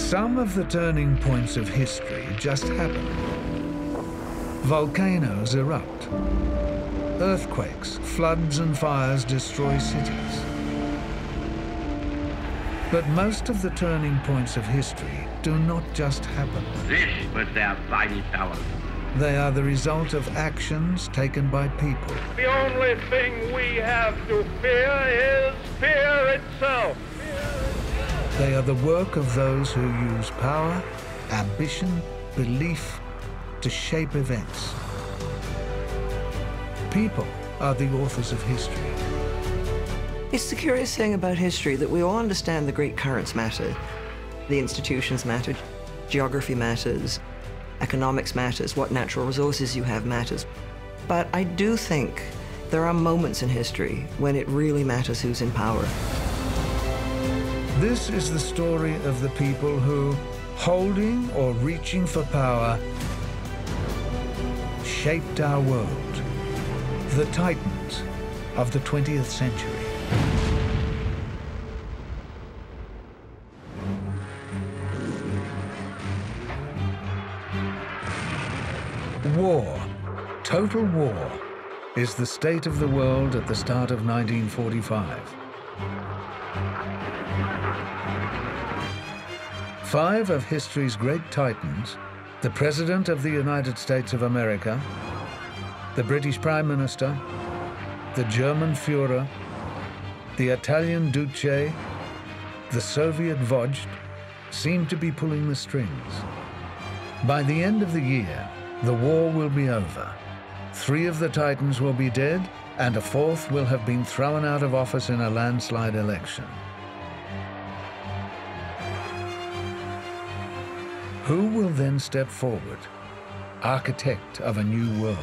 Some of the turning points of history just happen. Volcanoes erupt. Earthquakes, floods and fires destroy cities. But most of the turning points of history do not just happen. This was their mighty power. They are the result of actions taken by people. The only thing we have to fear is fear itself. They are the work of those who use power, ambition, belief to shape events. People are the authors of history. It's the curious thing about history that we all understand the great currents matter. The institutions matter, geography matters, economics matters, what natural resources you have matters. But I do think there are moments in history when it really matters who's in power. This is the story of the people who, holding or reaching for power, shaped our world. The titans of the 20th century. War, total war, is the state of the world at the start of 1945. 5 of history's great titans, the President of the United States of America, the British Prime Minister, the German Führer, the Italian Duce, the Soviet Vojt, seem to be pulling the strings. By the end of the year, the war will be over. 3 of the titans will be dead, and a 4th will have been thrown out of office in a landslide election. Who will then step forward, architect of a new world?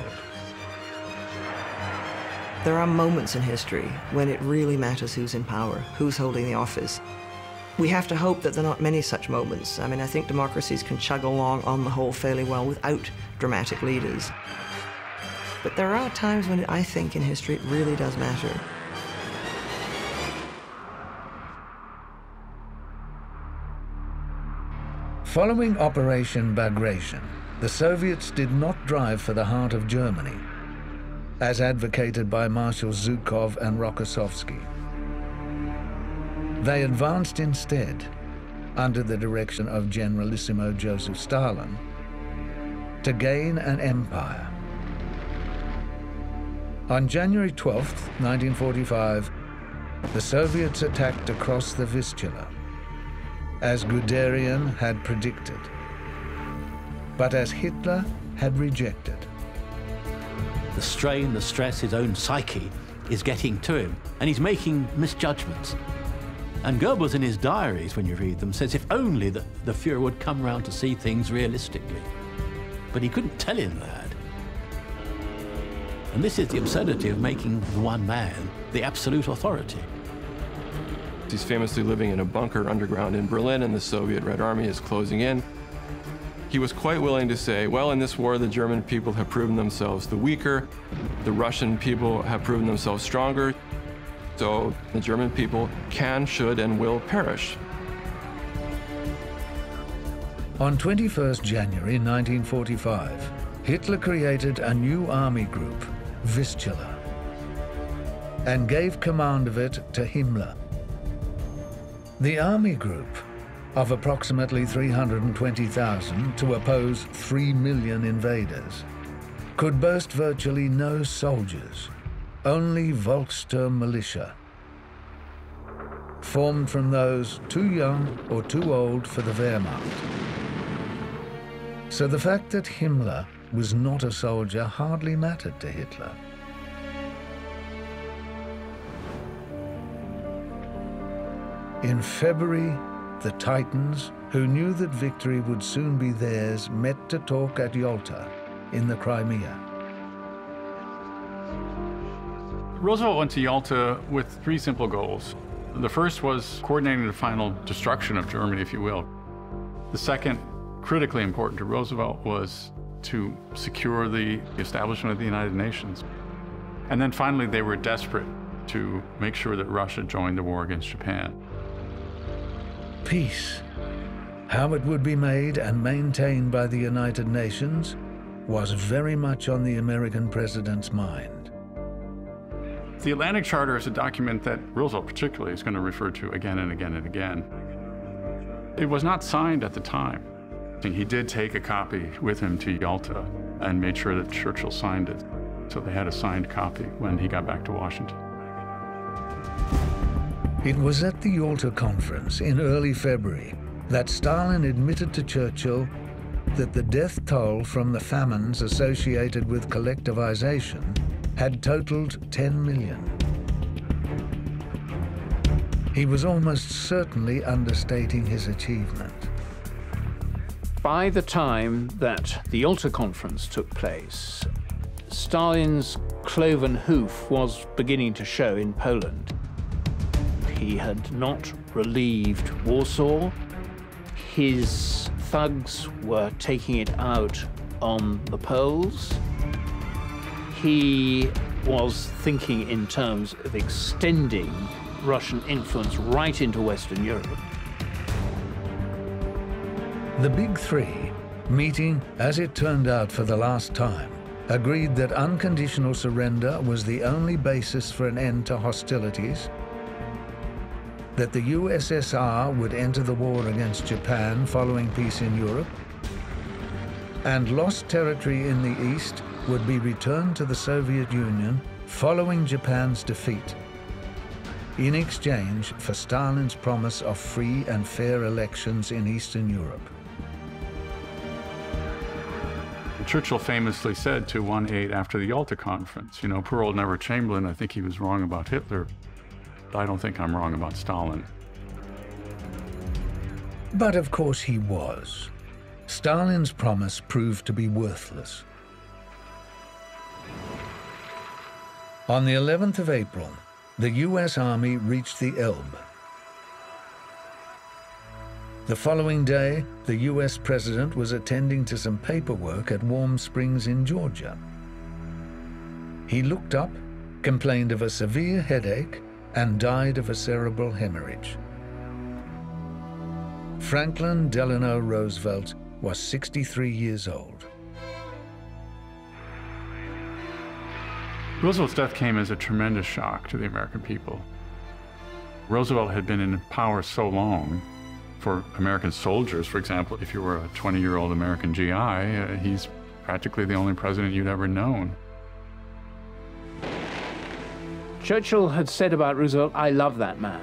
There are moments in history when it really matters who's in power, who's holding the office. We have to hope that there are not many such moments. I mean, I think democracies can chug along on the whole fairly well without dramatic leaders. But there are times when I think in history it really does matter. Following Operation Bagration, the Soviets did not drive for the heart of Germany, as advocated by Marshals Zhukov and Rokossovsky. They advanced instead, under the direction of Generalissimo Joseph Stalin, to gain an empire. On January 12, 1945, the Soviets attacked across the Vistula, as Guderian had predicted, but as Hitler had rejected. The strain, the stress, his own psyche is getting to him, and he's making misjudgments. And Goebbels, in his diaries, when you read them, says if only the Führer would come round to see things realistically. But he couldn't tell him that. And this is the absurdity of making the one man the absolute authority. He's famously living in a bunker underground in Berlin, and the Soviet Red Army is closing in. He was quite willing to say, well, in this war, the German people have proven themselves the weaker, the Russian people have proven themselves stronger, so the German people can, should, and will perish. On 21st January 1945, Hitler created a new army group, Vistula, and gave command of it to Himmler. The army group, of approximately 320,000 to oppose 3 million invaders, could boast virtually no soldiers, only Volkssturm militia, formed from those too young or too old for the Wehrmacht. So the fact that Himmler was not a soldier hardly mattered to Hitler. In February, the Titans, who knew that victory would soon be theirs, met to talk at Yalta in the Crimea. Roosevelt went to Yalta with 3 simple goals. The first was coordinating the final destruction of Germany, if you will. The second, critically important to Roosevelt, was to secure the establishment of the United Nations. And then finally, they were desperate to make sure that Russia joined the war against Japan. Peace How it would be made and maintained by the United Nations was very much on the American president's mind. The Atlantic Charter is a document that Roosevelt particularly is going to refer to again and again and again. It was not signed at the time. He did take a copy with him to Yalta and made sure that Churchill signed it. So they had a signed copy when he got back to Washington. It was at the Yalta Conference in early February that Stalin admitted to Churchill that the death toll from the famines associated with collectivization had totaled 10 million. He was almost certainly understating his achievement. By the time that the Yalta Conference took place, Stalin's cloven hoof was beginning to show in Poland. He had not relieved Warsaw. His thugs were taking it out on the Poles. He was thinking in terms of extending Russian influence right into Western Europe. The Big Three, meeting, as it turned out for the last time, agreed that unconditional surrender was the only basis for an end to hostilities, that the USSR would enter the war against Japan following peace in Europe, and lost territory in the East would be returned to the Soviet Union following Japan's defeat, in exchange for Stalin's promise of free and fair elections in Eastern Europe. Churchill famously said to 1-8 after the Yalta Conference, you know, poor old Neville Chamberlain, I think he was wrong about Hitler. I don't think I'm wrong about Stalin. But of course he was. Stalin's promise proved to be worthless. On the 11th of April, the US Army reached the Elbe. The following day, the US President was attending to some paperwork at Warm Springs in Georgia. He looked up, complained of a severe headache, and died of a cerebral hemorrhage. Franklin Delano Roosevelt was 63 years old. Roosevelt's death came as a tremendous shock to the American people. Roosevelt had been in power so long. For American soldiers, for example, if you were a 20-year-old American GI, he's practically the only president you'd ever known. Churchill had said about Roosevelt, "I love that man."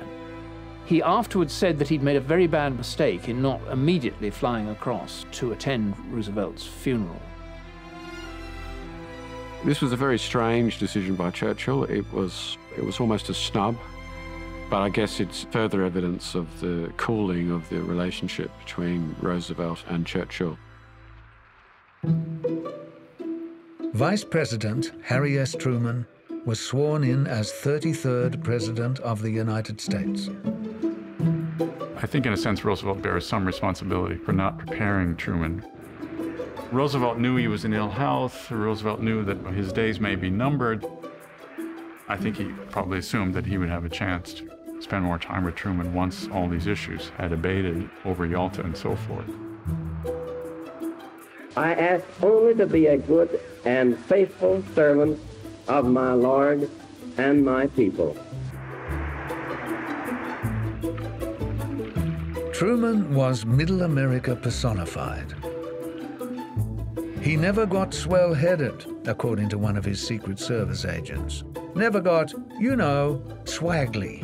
He afterwards said that he'd made a very bad mistake in not immediately flying across to attend Roosevelt's funeral. This was a very strange decision by Churchill. It was almost a snub. But I guess it's further evidence of the cooling of the relationship between Roosevelt and Churchill. Vice President Harry S. Truman was sworn in as 33rd President of the United States. I think in a sense Roosevelt bears some responsibility for not preparing Truman. Roosevelt knew he was in ill health. Roosevelt knew that his days may be numbered. I think he probably assumed that he would have a chance to spend more time with Truman once all these issues had abated over Yalta and so forth. I ask only to be a good and faithful servant of my Lord and my people. Truman was Middle America personified. He never got swell-headed, according to one of his Secret Service agents. Never got, you know, swaggly.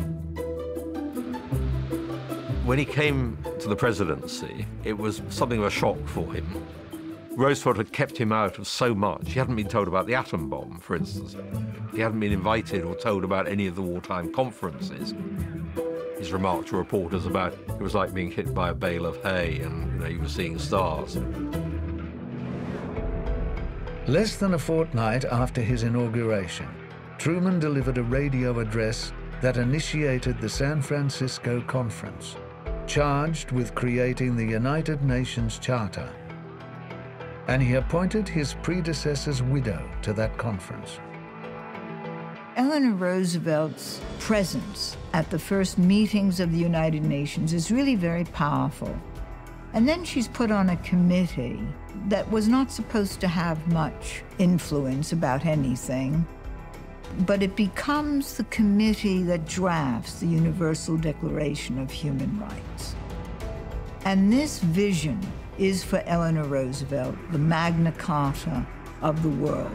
When he came to the presidency, it was something of a shock for him. Roosevelt had kept him out of so much. He hadn't been told about the atom bomb, for instance. He hadn't been invited or told about any of the wartime conferences. His remark to reporters about it was like being hit by a bale of hay and, you know, he was seeing stars. Less than a fortnight after his inauguration, Truman delivered a radio address that initiated the San Francisco Conference, charged with creating the United Nations Charter. And he appointed his predecessor's widow to that conference. Eleanor Roosevelt's presence at the first meetings of the United Nations is really very powerful. And then she's put on a committee that was not supposed to have much influence about anything, but it becomes the committee that drafts the Universal Declaration of Human Rights. And this vision is for Eleanor Roosevelt, the Magna Carta of the world.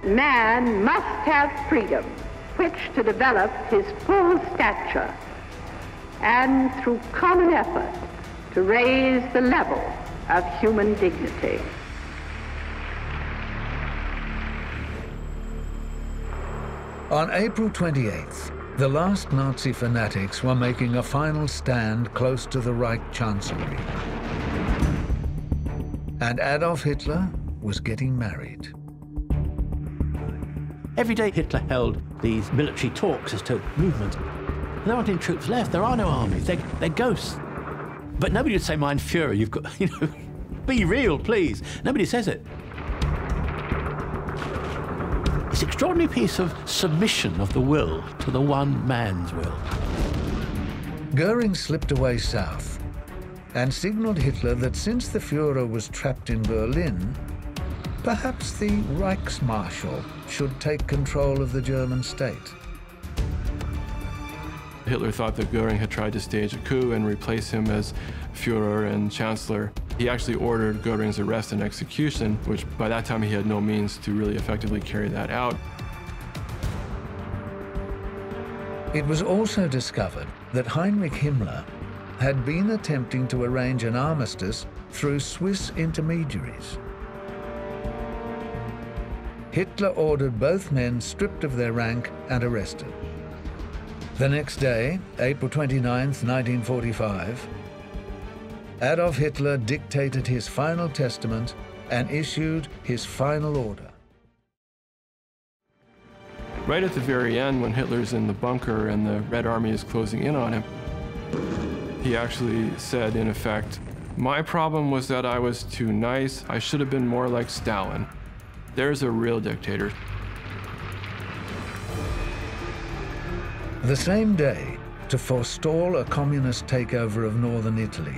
Man must have freedom, which to develop his full stature, and through common effort to raise the level of human dignity. On April 28th, the last Nazi fanatics were making a final stand close to the Reich Chancellery. And Adolf Hitler was getting married. Every day Hitler held these military talks as to movements. There aren't any troops left, there are no armies, they're ghosts. But nobody would say, Mein Führer, you've got, be real, please. Nobody says it. It's an extraordinary piece of submission of the will to the one man's will. Goering slipped away south and signaled Hitler that since the Führer was trapped in Berlin, perhaps the Reichsmarschall should take control of the German state. Hitler thought that Goering had tried to stage a coup and replace him as Führer and Chancellor. He actually ordered Goering's arrest and execution, which by that time he had no means to really effectively carry that out. It was also discovered that Heinrich Himmler had been attempting to arrange an armistice through Swiss intermediaries. Hitler ordered both men stripped of their rank and arrested. The next day, April 29, 1945, Adolf Hitler dictated his final testament and issued his final order. Right at the very end, when Hitler's in the bunker and the Red Army is closing in on him, he actually said, in effect, "My problem was that I was too nice. I should have been more like Stalin. There's a real dictator." The same day, to forestall a communist takeover of northern Italy,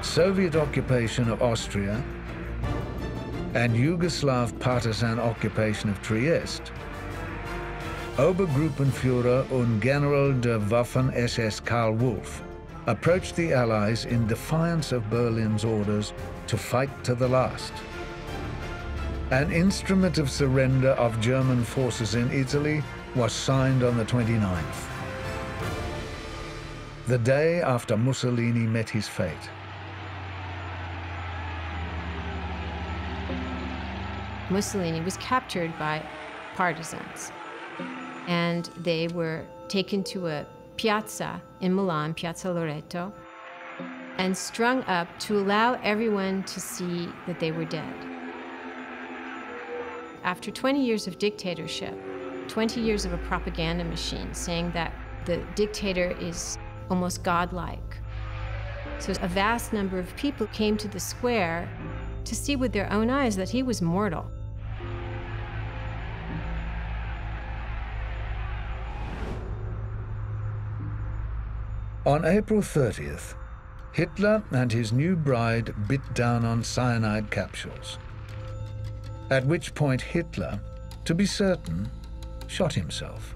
Soviet occupation of Austria, and Yugoslav partisan occupation of Trieste, Obergruppenführer und General der Waffen-SS Karl Wolff approached the Allies in defiance of Berlin's orders to fight to the last. An instrument of surrender of German forces in Italy was signed on the 29th, the day after Mussolini met his fate. Mussolini was captured by partisans, and they were taken to a piazza in Milan, Piazza Loreto, and strung up to allow everyone to see that they were dead. After 20 years of dictatorship, 20 years of a propaganda machine saying that the dictator is almost godlike. So a vast number of people came to the square to see with their own eyes that he was mortal. On April 30th, Hitler and his new bride bit down on cyanide capsules, at which point Hitler, to be certain, shot himself.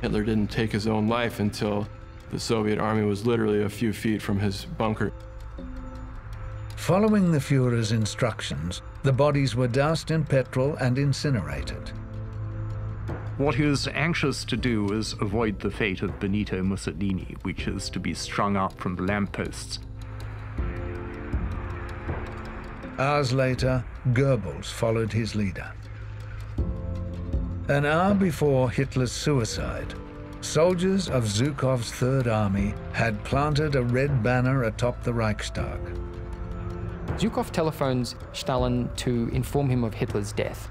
Hitler didn't take his own life until the Soviet army was literally a few feet from his bunker. Following the Führer's instructions, the bodies were doused in petrol and incinerated. What he was anxious to do was avoid the fate of Benito Mussolini, which is to be strung up from the lampposts. Hours later, Goebbels followed his leader. An hour before Hitler's suicide, soldiers of Zhukov's Third Army had planted a red banner atop the Reichstag. Zhukov telephones Stalin to inform him of Hitler's death.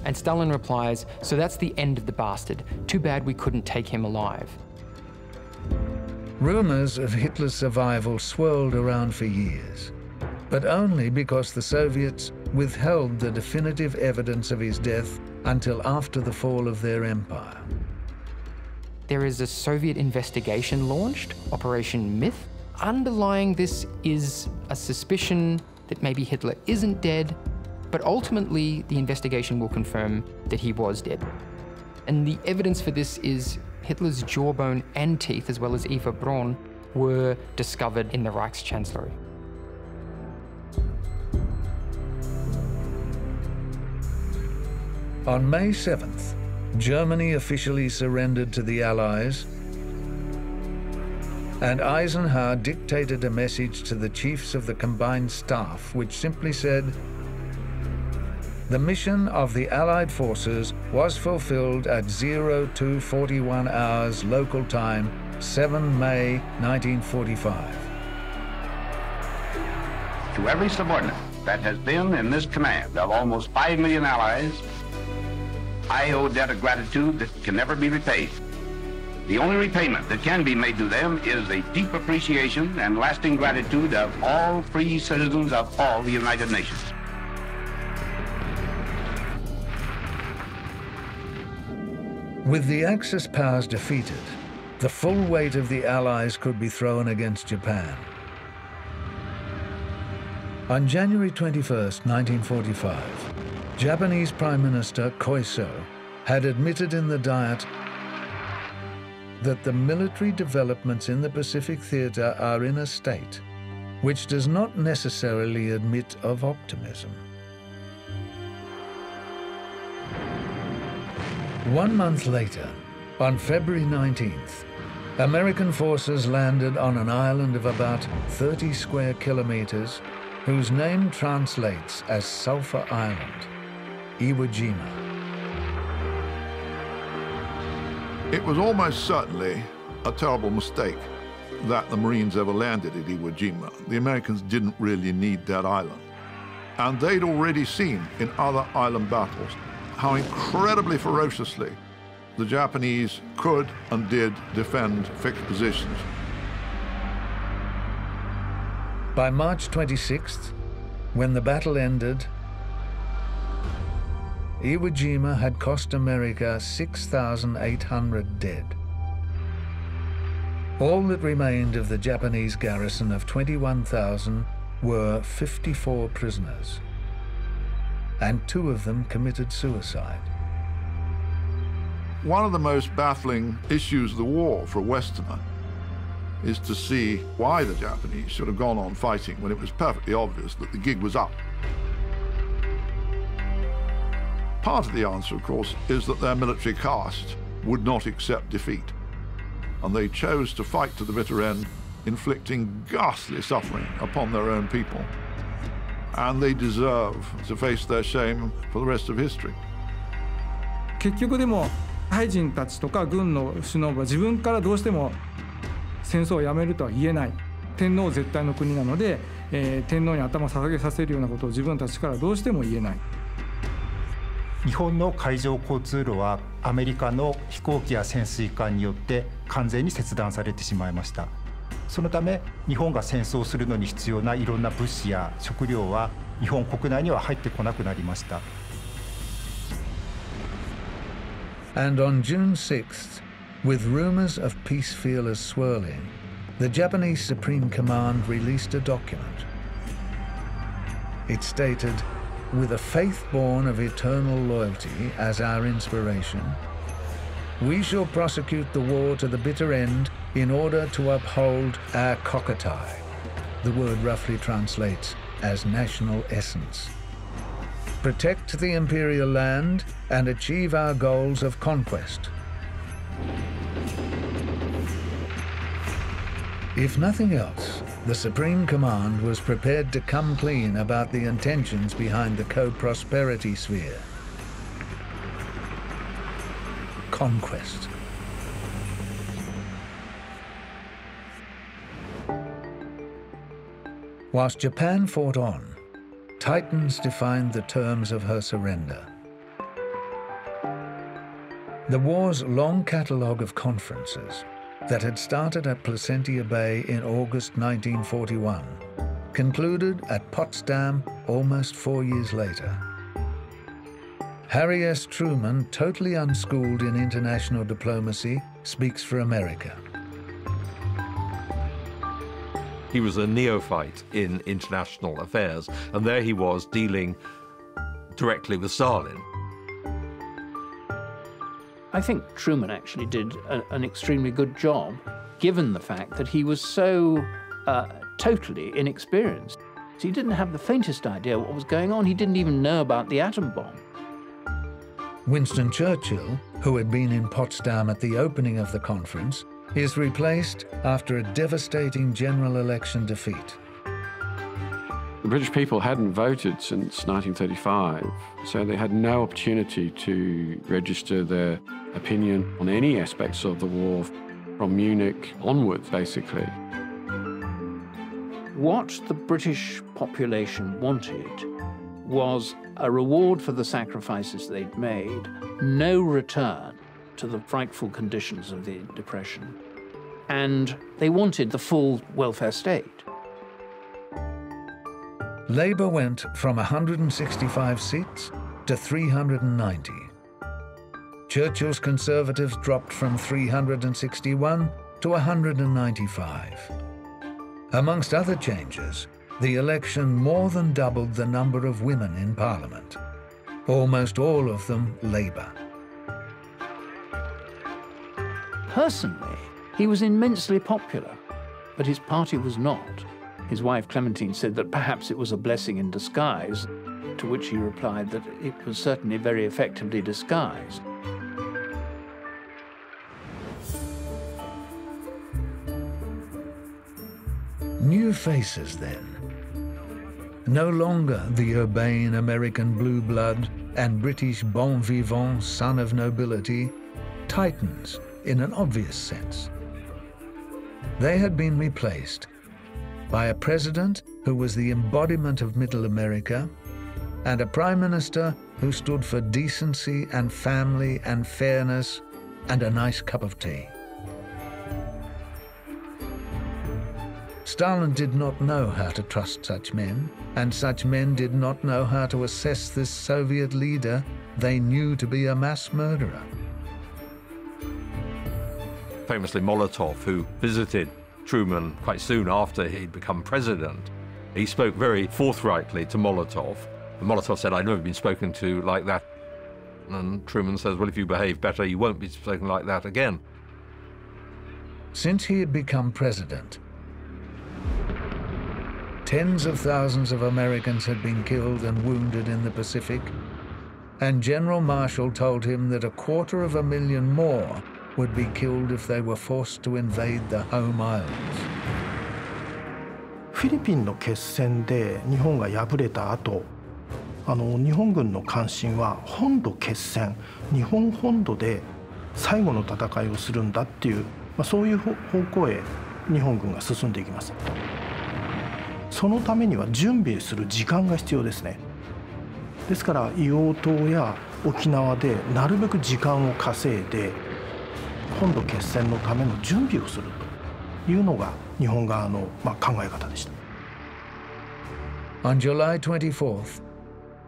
And Stalin replies, "So that's the end of the bastard. Too bad we couldn't take him alive." Rumors of Hitler's survival swirled around for years, but only because the Soviets withheld the definitive evidence of his death until after the fall of their empire. there is a Soviet investigation launched, Operation Myth. Underlying this is a suspicion that maybe Hitler isn't dead, but ultimately the investigation will confirm that he was dead. And the evidence for this is Hitler's jawbone and teeth, as well as Eva Braun, were discovered in the Reichschancellery. On May 7th, Germany officially surrendered to the Allies, and Eisenhower dictated a message to the chiefs of the combined staff which simply said, "The mission of the Allied forces was fulfilled at 0241 hours local time, 7 May 1945. To every subordinate that has been in this command of almost 5 million allies, I owe a debt of gratitude that can never be repaid. The only repayment that can be made to them is a deep appreciation and lasting gratitude of all free citizens of all the United Nations." With the Axis powers defeated, the full weight of the Allies could be thrown against Japan. On January 21st, 1945, Japanese Prime Minister Koiso had admitted in the Diet that the military developments in the Pacific Theater are in a state which does not necessarily admit of optimism. 1 month later, on February 19th, American forces landed on an island of about 30 square kilometers, whose name translates as Sulphur Island, Iwo Jima. It was almost certainly a terrible mistake that the Marines ever landed at Iwo Jima. The Americans didn't really need that island. And they'd already seen in other island battles how incredibly ferociously the Japanese could and did defend fixed positions. By March 26th, when the battle ended, Iwo Jima had cost America 6,800 dead. All that remained of the Japanese garrison of 21,000 were 54 prisoners, and 2 of them committed suicide. One of the most baffling issues of the war for a Westerner is to see why the Japanese should have gone on fighting when it was perfectly obvious that the gig was up. Part of the answer, of course, is that their military caste would not accept defeat, and they chose to fight to the bitter end, inflicting ghastly suffering upon their own people. And they deserve to face their shame for the rest of history. 結局でも大臣たちとか軍の首脳は自分からどうしても戦争をやめるとは言えない。天皇絶対の国なので、天皇に頭を下げさせるようなことを自分たちからどうしても言えない。日本の海上交通路はアメリカの飛行機や潜水艦によって完全に切断されてしまいました。そのため日本が戦争するのに必要ないろんな物資や食料は日本国内には入ってこなくなりました。And on June 6th, with rumors of peace feelers swirling, the Japanese Supreme Command released a document. It stated, "With a faith born of eternal loyalty as our inspiration, we shall prosecute the war to the bitter end in order to uphold our kokotai." The word roughly translates as national essence. Protect the imperial land and achieve our goals of conquest. If nothing else, the Supreme Command was prepared to come clean about the intentions behind the co-prosperity sphere. Conquest. Whilst Japan fought on, Titans defined the terms of her surrender. The war's long catalogue of conferences that had started at Placentia Bay in August 1941 concluded at Potsdam almost 4 years later. Harry S. Truman, totally unschooled in international diplomacy, speaks for America. He was a neophyte in international affairs, and there he was dealing directly with Stalin. I think Truman actually did an extremely good job, given the fact that he was so totally inexperienced. He didn't have the faintest idea what was going on. He didn't even know about the atom bomb. Winston Churchill, who had been in Potsdam at the opening of the conference, is replaced after a devastating general election defeat. The British people hadn't voted since 1935, so they had no opportunity to register their opinion on any aspects of the war from Munich onwards, basically. What the British population wanted was a reward for the sacrifices they'd made, no return to the frightful conditions of the Depression, and they wanted the full welfare state. Labour went from 165 seats to 390. Churchill's Conservatives dropped from 361 to 195. Amongst other changes, the election more than doubled the number of women in Parliament, almost all of them Labour. Personally, he was immensely popular, but his party was not. His wife Clementine said that perhaps it was a blessing in disguise, to which he replied that it was certainly very effectively disguised. New faces then. No longer the urbane American blue blood and British bon vivant son of nobility, Titans in an obvious sense. They had been replaced by a president who was the embodiment of Middle America and a prime minister who stood for decency and family and fairness and a nice cup of tea. Stalin did not know how to trust such men, and such men did not know how to assess this Soviet leader they knew to be a mass murderer. Famously Molotov, who visited Truman quite soon after he'd become president, he spoke very forthrightly to Molotov. And Molotov said, "I've never been spoken to like that." And Truman says, "Well, if you behave better, you won't be spoken like that again." Since he had become president, tens of thousands of Americans had been killed and wounded in the Pacific, and General Marshall told him that 250,000 more would be killed if they were forced to invade the home islands. フィリピンの決戦で日本が敗れた後、日本軍の関心は本土決戦、日本本土で最後の戦いをするんだっていう、そういう方向へ日本軍が進んでいきます。そのためには準備する時間が必要ですね。ですから硫黄島や沖縄でなるべく時間を稼いで本土決戦のための準備をするというのが日本側の考え方でした。On July 24th,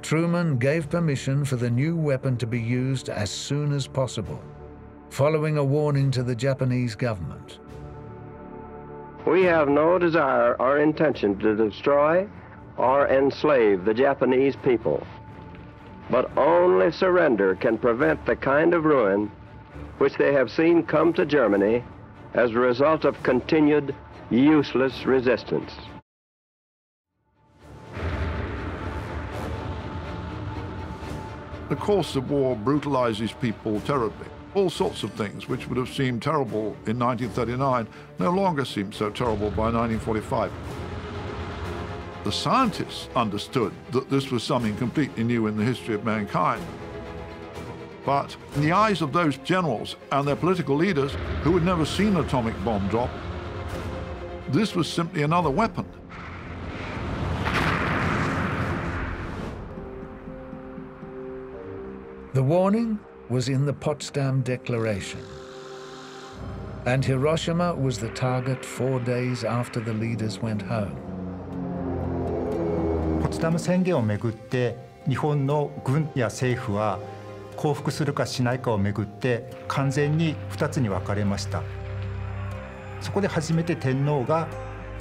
Truman gave permission for the new weapon to be used as soon as possible, following a warning to the Japanese government. We have no desire or intention to destroy or enslave the Japanese people, but only surrender can prevent the kind of ruin which they have seen come to Germany as a result of continued useless resistance. The course of war brutalizes people terribly. All sorts of things which would have seemed terrible in 1939 no longer seem so terrible by 1945. The scientists understood that this was something completely new in the history of mankind. But in the eyes of those generals and their political leaders who had never seen an atomic bomb drop, this was simply another weapon. The warning was in the Potsdam Declaration, and Hiroshima was the target 4 days after the leaders went home. ポツダム宣言をめぐって日本の軍や政府は降伏するかしないかをめぐって完全に2つに分かれました。そこで初めて天皇が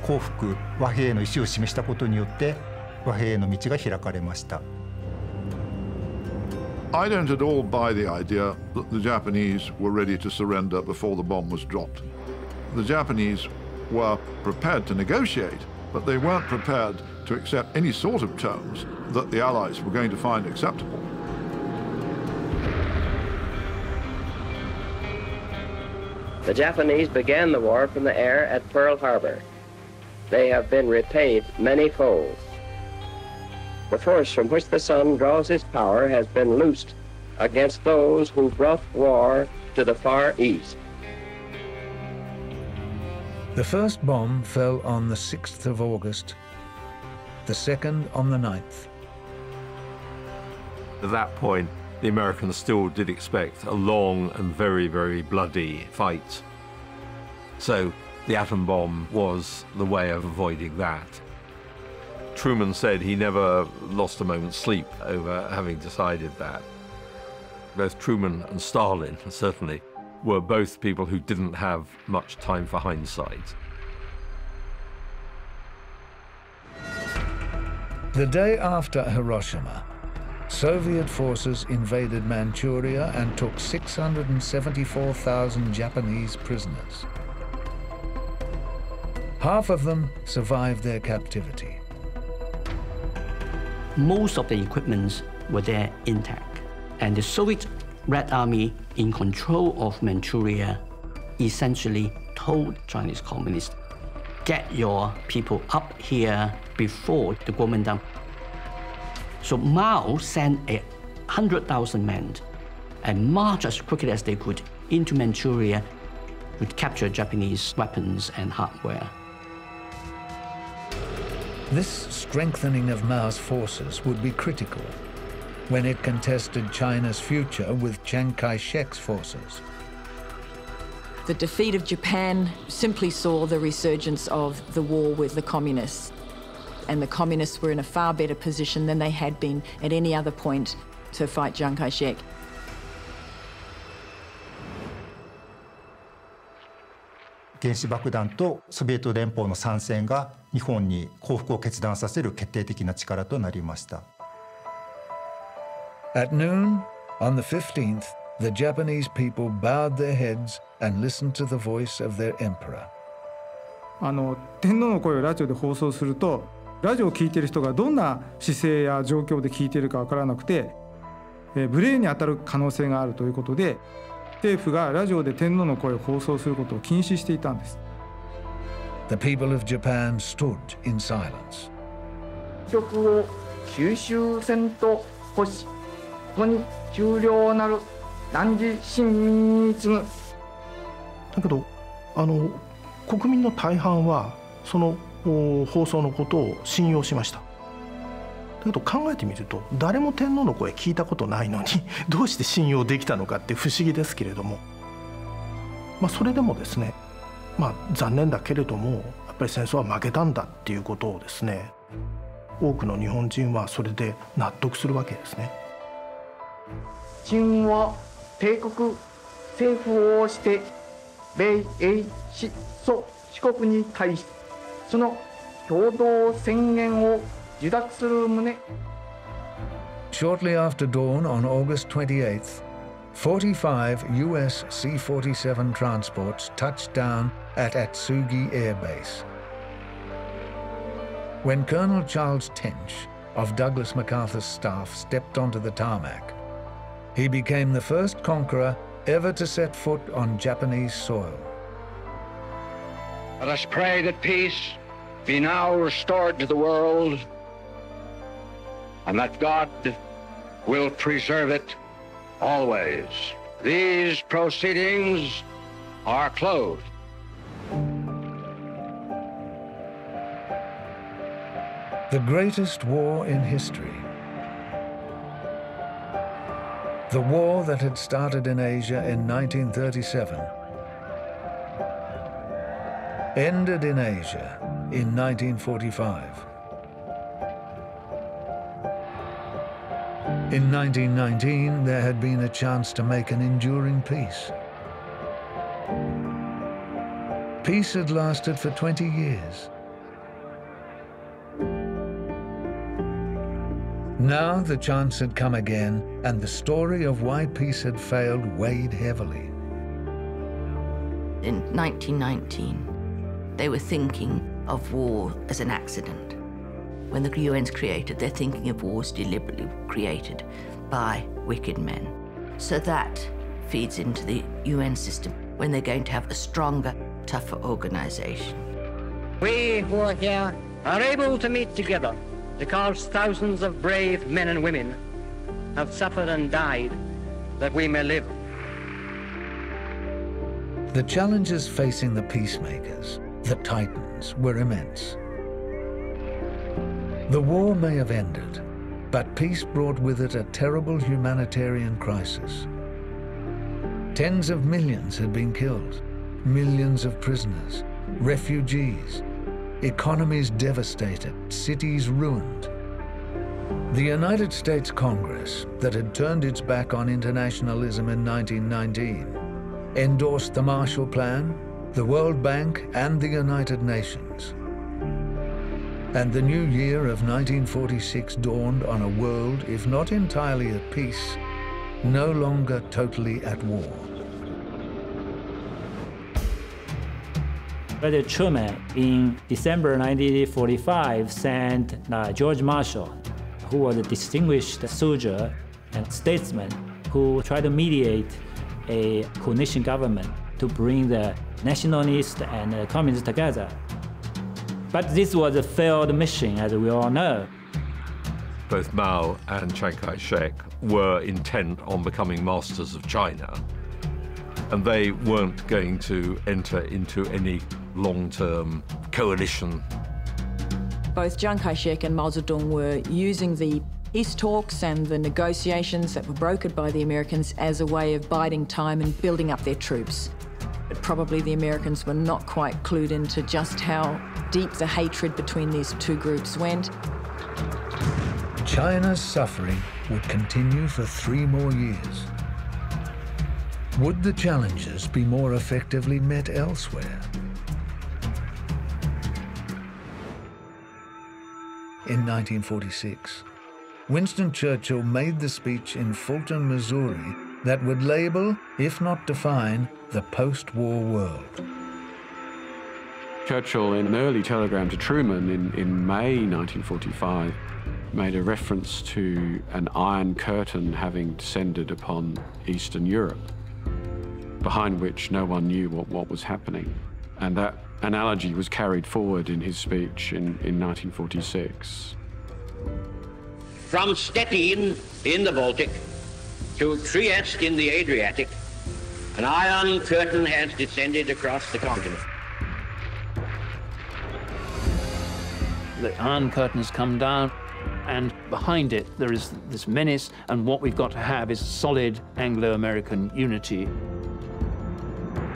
降伏和平への意思を示したことによって和平への道が開かれました。I don't at all buy the idea that the Japanese were ready to surrender before the bomb was dropped. The Japanese were prepared to negotiate, but they weren't prepared to accept any sort of terms that the Allies were going to find acceptable. The Japanese began the war from the air at Pearl Harbor. They have been repaid many-fold. The force from which the sun draws its power has been loosed against those who brought war to the Far East. The first bomb fell on the 6th of August, the second on the 9th. At that point, the Americans still did expect a long and very, very bloody fight. So the atom bomb was the way of avoiding that. Truman said he never lost a moment's sleep over having decided that. Both Truman and Stalin, certainly, were both people who didn't have much time for hindsight. The day after Hiroshima, Soviet forces invaded Manchuria and took 674,000 Japanese prisoners. Half of them survived their captivity. Most of the equipments were there intact, and the Soviet Red Army in control of Manchuria essentially told Chinese communists, get your people up here before the Kuomintang. So Mao sent 100,000 men and marched as quickly as they could into Manchuria to capture Japanese weapons and hardware. This strengthening of Mao's forces would be critical when it contested China's future with Chiang Kai-shek's forces. The defeat of Japan simply saw the resurgence of the war with the communists. And the communists were in a far better position than they had been at any other point to fight Chiang Kai-shek. 原子爆弾とソビエト連邦の参戦が日本に降伏を決断させる決定的な力となりました。At noon, on the 15th, the Japanese people bowed their heads and listened to the voice of their emperor. 天皇の声をラジオで放送すると、ラジオを聞いている人がどんな姿勢や状況で聞いているかわからなくて、無礼に当たる可能性があるということで、政府がラジオで天皇の声を放送することを禁止していたんです。The people of Japan stood in silence. 局を九州戦と保し、こに終了なる汝親民に次ぐ。だけど国民の大半はその放送のことを信用しました。だけど考えてみると誰も天皇の声聞いたことないのにどうして信用できたのかって不思議ですけれども、それでもですね、残念だけれどもやっぱり戦争は負けたんだっていうことをですね、多くの日本人はそれで納得するわけですね。清は帝国政府をして米英蘇四国に対しその共同宣言を受諾する旨。 Shortly after dawn on August 28th, 45 US C-47 transports touched down at Atsugi Air Base. When Colonel Charles Tench of Douglas MacArthur's staff stepped onto the tarmac, he became the first conqueror ever to set foot on Japanese soil. Let us pray that peace be now restored to the world, and that God will preserve it always. These proceedings are closed. The greatest war in history. The war that had started in Asia in 1937 ended in Asia in 1945. In 1919, there had been a chance to make an enduring peace. Peace had lasted for 20 years. Now the chance had come again, and the story of why peace had failed weighed heavily. In 1919, they were thinking of war as an accident. When the UN's created, they're thinking of wars deliberately created by wicked men. So that feeds into the UN system when they're going to have a stronger, tougher organization. We who are here are able to meet together because thousands of brave men and women have suffered and died that we may live. The challenges facing the peacemakers, the Titans, were immense. The war may have ended, but peace brought with it a terrible humanitarian crisis. Tens of millions had been killed, millions of prisoners, refugees, economies devastated, cities ruined. The United States Congress, that had turned its back on internationalism in 1919, endorsed the Marshall Plan, the World Bank, and the United Nations. And the new year of 1946 dawned on a world, if not entirely at peace, no longer totally at war. President Truman, in December 1945, sent George Marshall, who was a distinguished soldier and statesman who tried to mediate a coalition government to bring the nationalists and communists together. But this was a failed mission, as we all know. Both Mao and Chiang Kai-shek were intent on becoming masters of China, and they weren't going to enter into any long-term coalition. Both Chiang Kai-shek and Mao Zedong were using the peace talks and the negotiations that were brokered by the Americans as a way of biding time and building up their troops. But probably the Americans were not quite clued into just how deep the hatred between these two groups went. China's suffering would continue for 3 more years. Would the challenges be more effectively met elsewhere? In 1946, Winston Churchill made the speech in Fulton, Missouri, that would label, if not define, the post-war world. Churchill, in an early telegram to Truman in May 1945, made a reference to an iron curtain having descended upon Eastern Europe, behind which no one knew what was happening. And that analogy was carried forward in his speech in 1946. From Stettin in the Baltic to Trieste in the Adriatic, an iron curtain has descended across the continent. The iron curtain has come down, and behind it there is this menace, and what we've got to have is solid Anglo-American unity.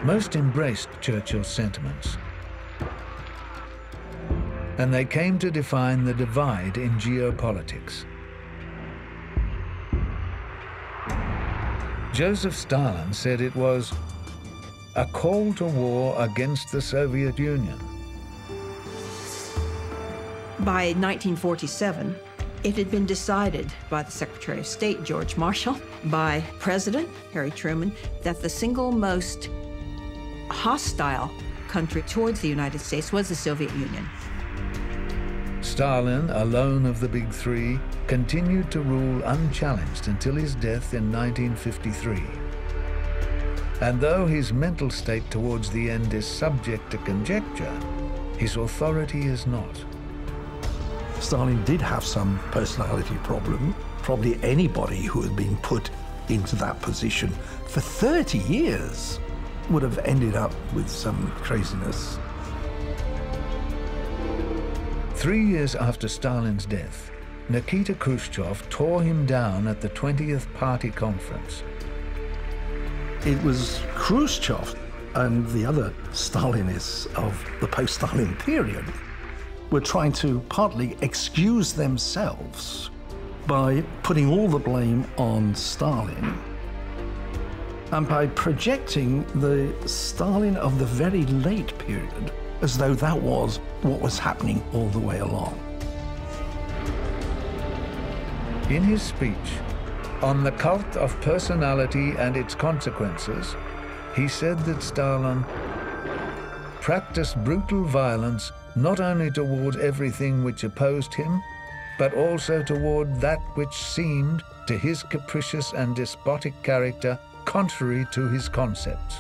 Most embraced Churchill's sentiments, and they came to define the divide in geopolitics. Joseph Stalin said it was a call to war against the Soviet Union. By 1947, it had been decided by the Secretary of State, George Marshall, by President Harry Truman, that the single most hostile country towards the United States was the Soviet Union. Stalin, alone of the big three, continued to rule unchallenged until his death in 1953. And though his mental state towards the end is subject to conjecture, his authority is not. Stalin did have some personality problem. Probably anybody who had been put into that position for 30 years would have ended up with some craziness. 3 years after Stalin's death, Nikita Khrushchev tore him down at the 20th Party Conference. It was Khrushchev and the other Stalinists of the post-Stalin period were trying to partly excuse themselves by putting all the blame on Stalin and by projecting the Stalin of the very late period as though that was what was happening all the way along. In his speech on the cult of personality and its consequences, he said that Stalin practiced brutal violence not only toward everything which opposed him, but also toward that which seemed, to his capricious and despotic character, contrary to his concepts.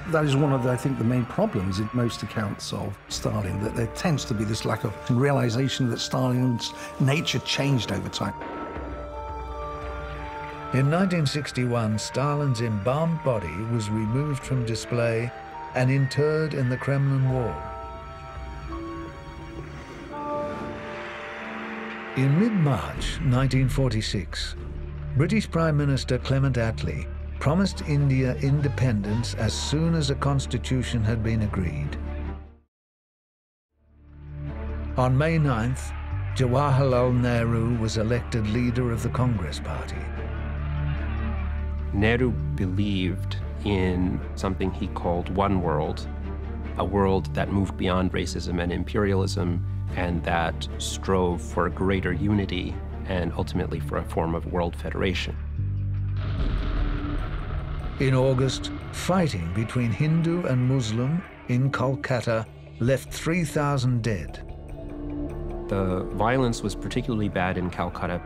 That is one of, I think, the main problems in most accounts of Stalin, that there tends to be this lack of realization that Stalin's nature changed over time. In 1961, Stalin's embalmed body was removed from display and interred in the Kremlin wall. In mid-March 1946, British Prime Minister Clement Attlee promised India independence as soon as a constitution had been agreed. On May 9th, Jawaharlal Nehru was elected leader of the Congress Party. Nehru believed in something he called one world, a world that moved beyond racism and imperialism and that strove for greater unity and ultimately for a form of world federation. In August, fighting between Hindu and Muslim in Kolkata left 3,000 dead. The violence was particularly bad in Calcutta.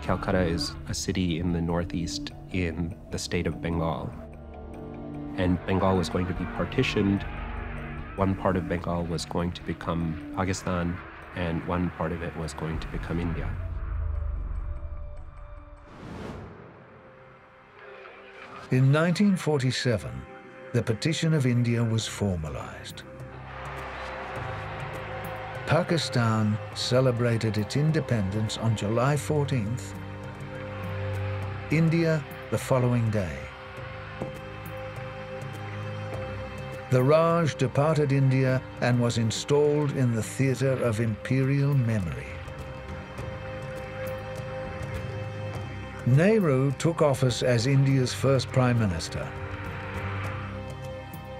Calcutta is a city in the northeast in the state of Bengal. And Bengal was going to be partitioned. One part of Bengal was going to become Pakistan, and one part of it was going to become India. In 1947, the partition of India was formalized. Pakistan celebrated its independence on July 14th, India the following day. The Raj departed India and was installed in the theatre of imperial memory. Nehru took office as India's first Prime Minister.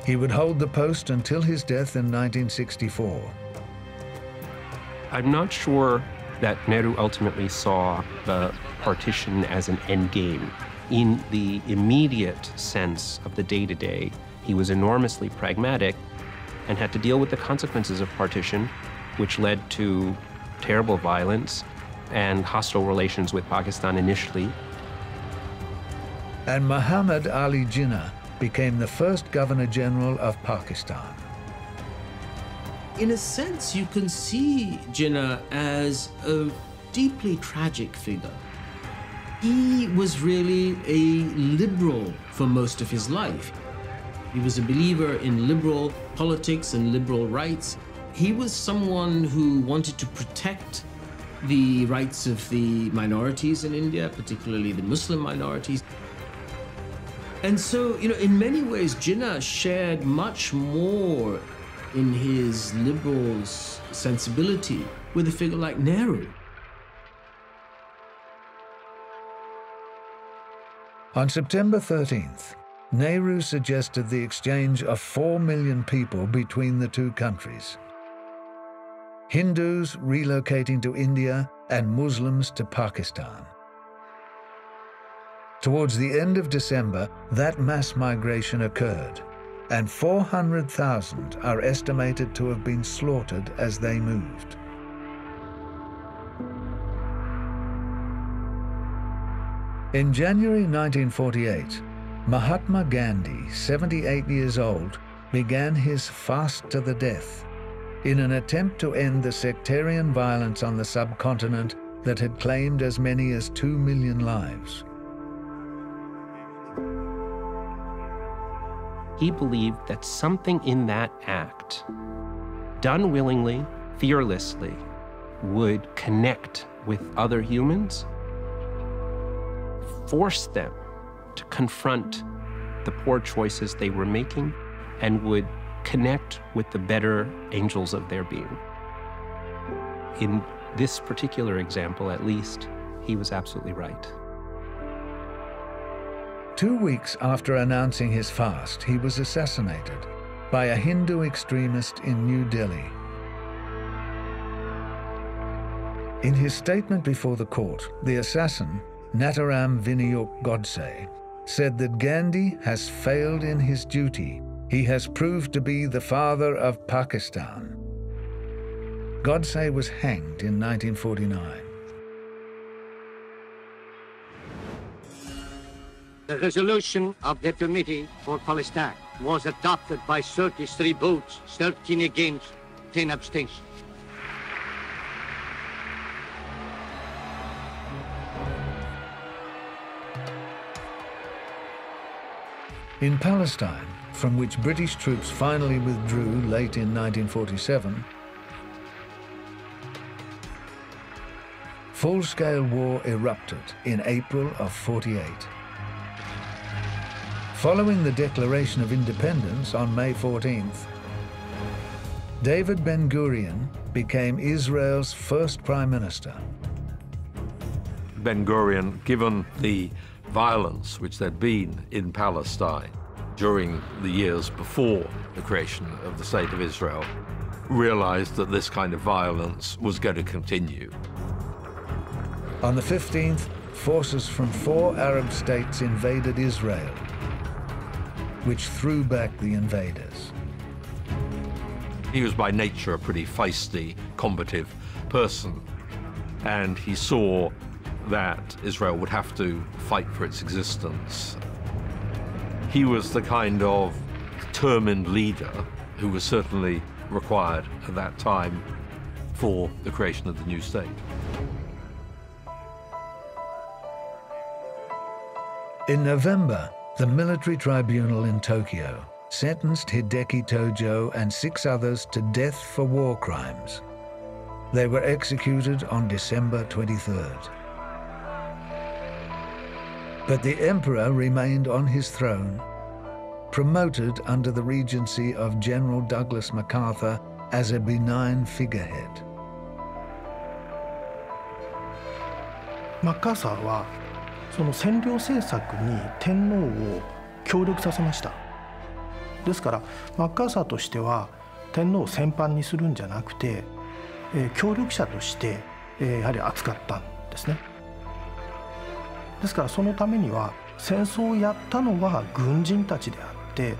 He would hold the post until his death in 1964. I'm not sure that Nehru ultimately saw the partition as an endgame. In the immediate sense of the day-to-day, he was enormously pragmatic and had to deal with the consequences of partition, which led to terrible violence and hostile relations with Pakistan initially. And Muhammad Ali Jinnah became the first Governor General of Pakistan. In a sense, you can see Jinnah as a deeply tragic figure. He was really a liberal for most of his life. He was a believer in liberal politics and liberal rights. He was someone who wanted to protect the rights of the minorities in India, particularly the Muslim minorities. And so, in many ways, Jinnah shared much more in his liberal sensibility with a figure like Nehru. On September 13th, Nehru suggested the exchange of 4 million people between the two countries. Hindus relocating to India and Muslims to Pakistan. Towards the end of December, that mass migration occurred, and 400,000 are estimated to have been slaughtered as they moved. In January 1948, Mahatma Gandhi, 78 years old, began his fast to the death in an attempt to end the sectarian violence on the subcontinent that had claimed as many as 2 million lives. He believed that something in that act, done willingly, fearlessly, would connect with other humans, force them to confront the poor choices they were making, and would connect with the better angels of their being. In this particular example, at least, he was absolutely right. 2 weeks after announcing his fast, he was assassinated by a Hindu extremist in New Delhi. In his statement before the court, the assassin, Natharam Vinayok Godse, said that Gandhi has failed in his duty. He has proved to be the father of Pakistan. Godse was hanged in 1949. The resolution of the Committee for Palestine was adopted by 33 votes, 13 against, 10 abstentions. In Palestine, from which British troops finally withdrew late in 1947, full-scale war erupted in April of '48. Following the Declaration of Independence on May 14th, David Ben-Gurion became Israel's first prime minister. Ben-Gurion, given the violence which there'd been in Palestine during the years before the creation of the State of Israel, realized that this kind of violence was going to continue. On the 15th, forces from 4 Arab states invaded Israel, which threw back the invaders. He was by nature a pretty feisty, combative person, and he saw that Israel would have to fight for its existence. He was the kind of determined leader who was certainly required at that time for the creation of the new state. In November, the military tribunal in Tokyo sentenced Hideki Tojo and 6 others to death for war crimes. They were executed on December 23rd. But the emperor remained on his throne, promoted under the regency of General Douglas MacArthur as a benign figurehead. マッカーサーはその占領政策に天皇を協力させました。ですからマッカーサーとしては天皇を戦犯にするんじゃなくて、協力者として、やはり扱ったんですね。ですからそのためには戦争をやったのは軍人たちであって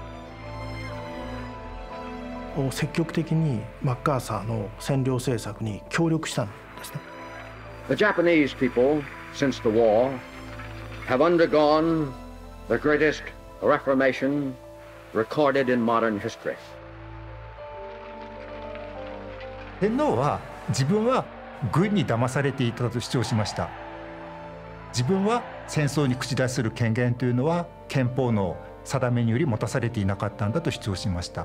積極的にマッカーサーの占領政策に協力したんですね。The Japanese people, since the war, have undergone the greatest reformation recorded in modern history. 天皇は自分は軍に騙されていたと主張しました。自分は戦争に口出しする権限というのは憲法の定めにより持たされていなかったんだと主張しました。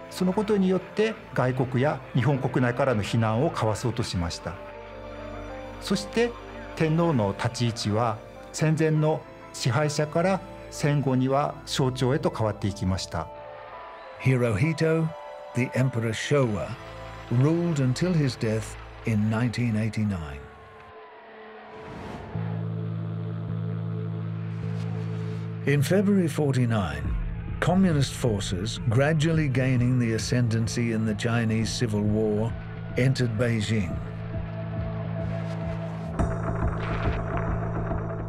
そのことによって外国や日本国内からの非難をかわそうとしました。そして天皇の立ち位置は戦前の支配者から戦後には象徴へと変わっていきました。Hirohito, the Emperor Showa, ruled until his death in 1989. In February '49, communist forces, gradually gaining the ascendancy in the Chinese Civil War, entered Beijing.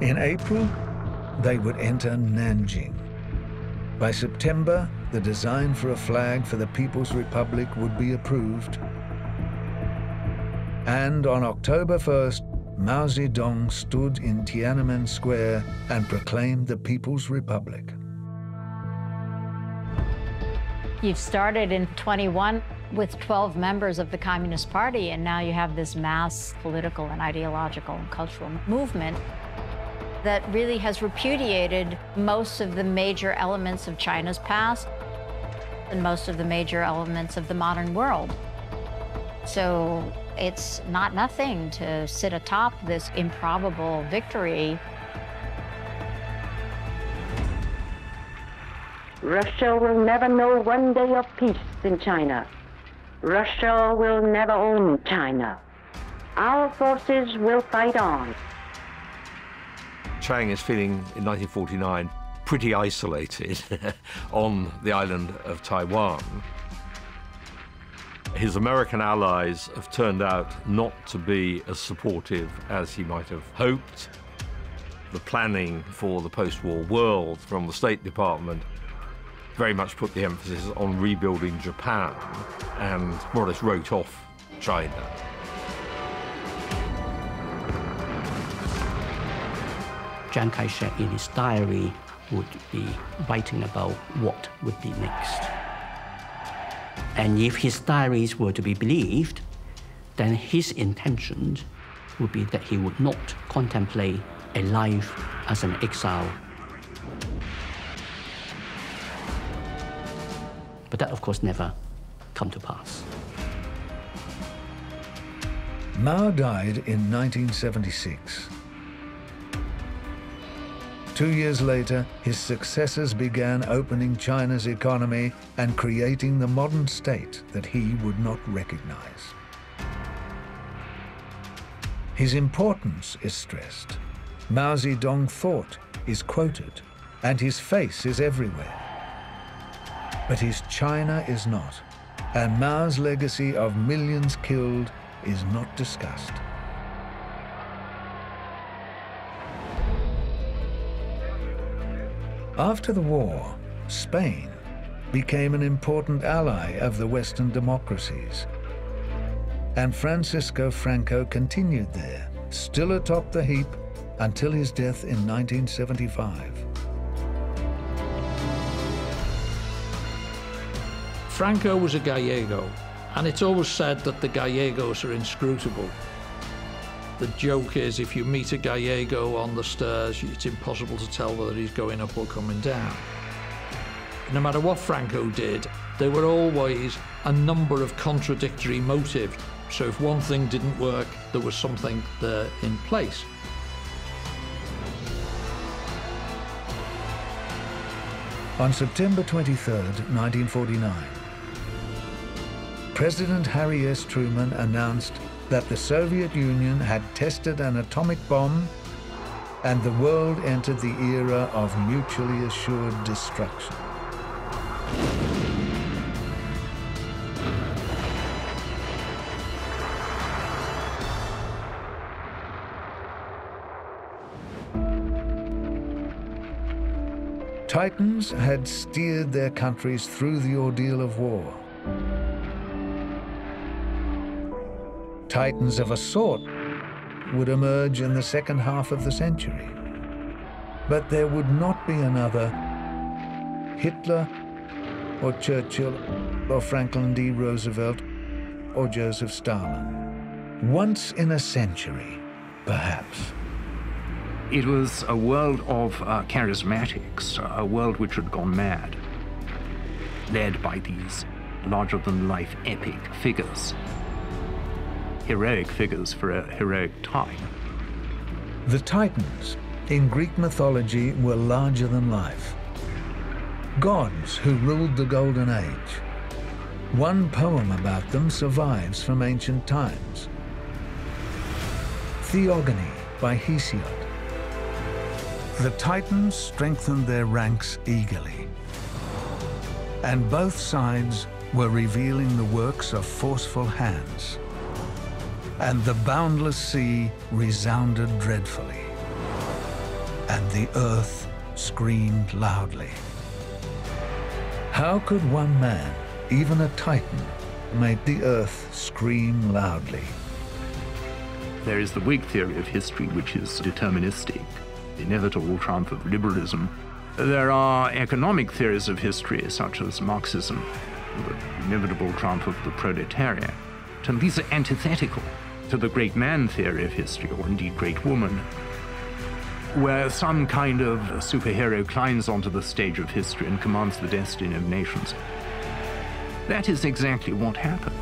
In April, they would enter Nanjing. By September, the design for a flag for the People's Republic would be approved. And on October 1st, Mao Zedong stood in Tiananmen Square and proclaimed the People's Republic. You've started in 21 with 12 members of the Communist Party, and now you have this mass political and ideological and cultural movement that really has repudiated most of the major elements of China's past and most of the major elements of the modern world. So it's not nothing to sit atop this improbable victory. Russia will never know one day of peace in China. Russia will never own China. Our forces will fight on. Chiang is feeling, in 1949, pretty isolated on the island of Taiwan. His American allies have turned out not to be as supportive as he might have hoped. The planning for the post-war world from the State Department very much put the emphasis on rebuilding Japan and more or less wrote off China. Chiang Kai-shek in his diary would be writing about what would be next. And if his diaries were to be believed, then his intention would be that he would not contemplate a life as an exile. But that, of course, never come to pass. Mao died in 1976. 2 years later, his successors began opening China's economy and creating the modern state that he would not recognize. His importance is stressed. Mao Zedong thought is quoted, and his face is everywhere. But his China is not, and Mao's legacy of millions killed is not discussed. After the war, Spain became an important ally of the Western democracies, and Francisco Franco continued there, still atop the heap, until his death in 1975. Franco was a Gallego, and it's always said that the Gallegos are inscrutable. The joke is, if you meet a Gallego on the stairs, it's impossible to tell whether he's going up or coming down. No matter what Franco did, there were always a number of contradictory motives. So if one thing didn't work, there was something there in place. On September 23, 1949, President Harry S. Truman announced that the Soviet Union had tested an atomic bomb and the world entered the era of mutually assured destruction. Titans had steered their countries through the ordeal of war. Titans of a sort would emerge in the second half of the century. But there would not be another Hitler or Churchill or Franklin D. Roosevelt or Joseph Stalin. Once in a century, perhaps. It was a world of charismatics, a world which had gone mad, led by these larger-than-life epic figures. Heroic figures for a heroic time. The Titans in Greek mythology were larger than life. Gods who ruled the Golden Age. One poem about them survives from ancient times. Theogony by Hesiod. The Titans strengthened their ranks eagerly, and both sides were revealing the works of forceful hands. And the boundless sea resounded dreadfully, and the earth screamed loudly. How could one man, even a Titan, make the earth scream loudly? There is the Whig theory of history, which is deterministic, the inevitable triumph of liberalism. There are economic theories of history, such as Marxism, the inevitable triumph of the proletariat. And these are antithetical to the great man theory of history, or indeed great woman, where some kind of superhero climbs onto the stage of history and commands the destiny of nations. That is exactly what happened.